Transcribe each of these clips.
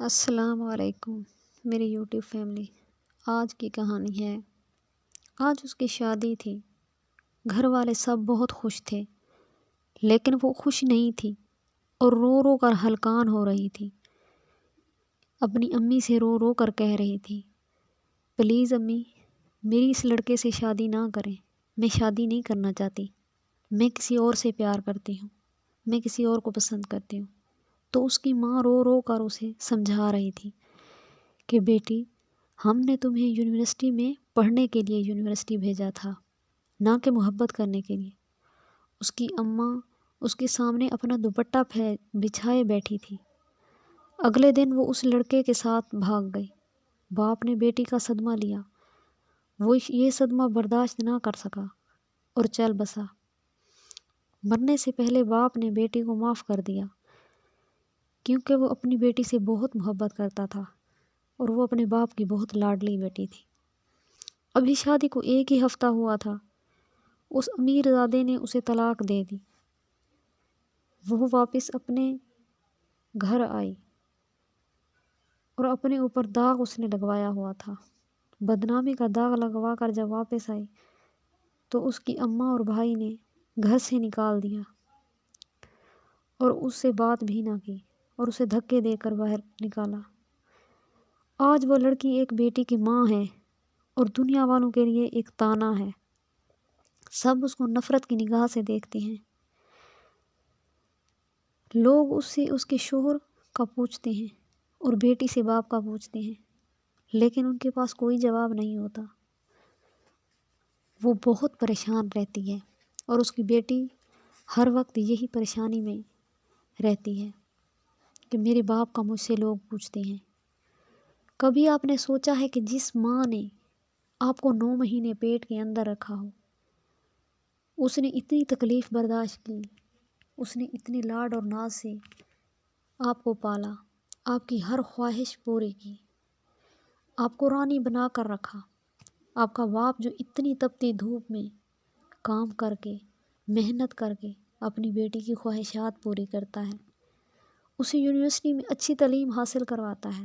السلام علیکم میری یوٹیوب فیملی۔ آج کی کہانی ہے، آج اس کی شادی تھی۔ گھر والے سب بہت خوش تھے، لیکن وہ خوش نہیں تھی اور رو رو کر ہلکان ہو رہی تھی۔ اپنی امی سے رو رو کر کہہ رہی تھی، پلیز امی، میری اس لڑکے سے شادی نہ کریں، میں شادی نہیں کرنا چاہتی، میں کسی اور سے پیار کرتی ہوں، میں کسی اور کو پسند کرتی ہوں۔ تو اس کی ماں رو رو کر اسے سمجھا رہی تھی کہ بیٹی، ہم نے تمہیں یونیورسٹی میں پڑھنے کے لیے یونیورسٹی بھیجا تھا، نہ کہ محبت کرنے کے لیے۔ اس کی اماں اس کے سامنے اپنا دوپٹہ بچھائے بیٹھی تھی۔ اگلے دن وہ اس لڑکے کے ساتھ بھاگ گئی۔ باپ نے بیٹی کا صدمہ لیا، وہ یہ صدمہ برداشت نہ کر سکا اور چل بسا۔ مرنے سے پہلے باپ نے بیٹی کو معاف کر دیا، کیونکہ وہ اپنی بیٹی سے بہت محبت کرتا تھا اور وہ اپنے باپ کی بہت لاڈلی بیٹی تھی۔ ابھی شادی کو ایک ہی ہفتہ ہوا تھا، اس امیر زادے نے اسے طلاق دے دی۔ وہ واپس اپنے گھر آئی اور اپنے اوپر داغ اس نے لگوایا ہوا تھا۔ بدنامی کا داغ لگوا کر جب واپس آئی تو اس کی اماں اور بھائی نے گھر سے نکال دیا اور اس سے بات بھی نہ کی اور اسے دھکے دے کر باہر نکالا۔ آج وہ لڑکی ایک بیٹی کی ماں ہے اور دنیا والوں کے لیے ایک تانا ہے۔ سب اس کو نفرت کی نگاہ سے دیکھتے ہیں۔ لوگ اس سے اس کے شوہر کا پوچھتے ہیں اور بیٹی سے باپ کا پوچھتے ہیں، لیکن ان کے پاس کوئی جواب نہیں ہوتا۔ وہ بہت پریشان رہتی ہے اور اس کی بیٹی ہر وقت یہی پریشانی میں رہتی ہے کہ میرے باپ کا مجھ سے لوگ پوچھتے ہیں۔ کبھی آپ نے سوچا ہے کہ جس ماں نے آپ کو 9 مہینے پیٹ کے اندر رکھا ہو، اس نے اتنی تکلیف برداشت کی، اس نے اتنے لاڈ اور ناز سے آپ کو پالا، آپ کی ہر خواہش پوری کی، آپ کو رانی بنا کر رکھا۔ آپ کا باپ جو اتنی تپتی دھوپ میں کام کر کے، محنت کر کے اپنی بیٹی کی خواہشات پوری کرتا ہے، اسے یونیورسٹی میں اچھی تعلیم حاصل کرواتا ہے۔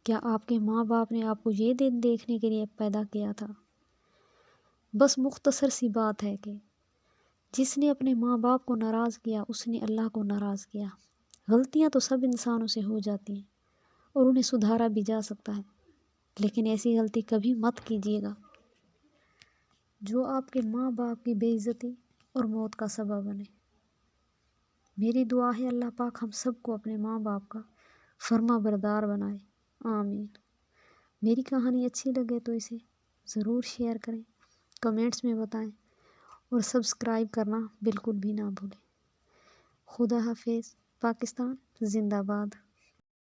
کیا آپ کے ماں باپ نے آپ کو یہ دن دیکھنے کے لیے پیدا کیا تھا؟ بس مختصر سی بات ہے کہ جس نے اپنے ماں باپ کو ناراض کیا، اس نے اللہ کو ناراض کیا۔ غلطیاں تو سب انسانوں سے ہو جاتی ہیں اور انہیں سدھارا بھی جا سکتا ہے، لیکن ایسی غلطی کبھی مت کیجیے گا جو آپ کے ماں باپ کی بے عزتی اور موت کا سبب بنے۔ میری دعا ہے اللہ پاک ہم سب کو اپنے ماں باپ کا فرما بردار بنائے، آمین۔ میری کہانی اچھی لگے تو اسے ضرور شیئر کریں، کمنٹس میں بتائیں اور سبسکرائب کرنا بالکل بھی نہ بھولیں۔ خدا حافظ۔ پاکستان زندہ باد۔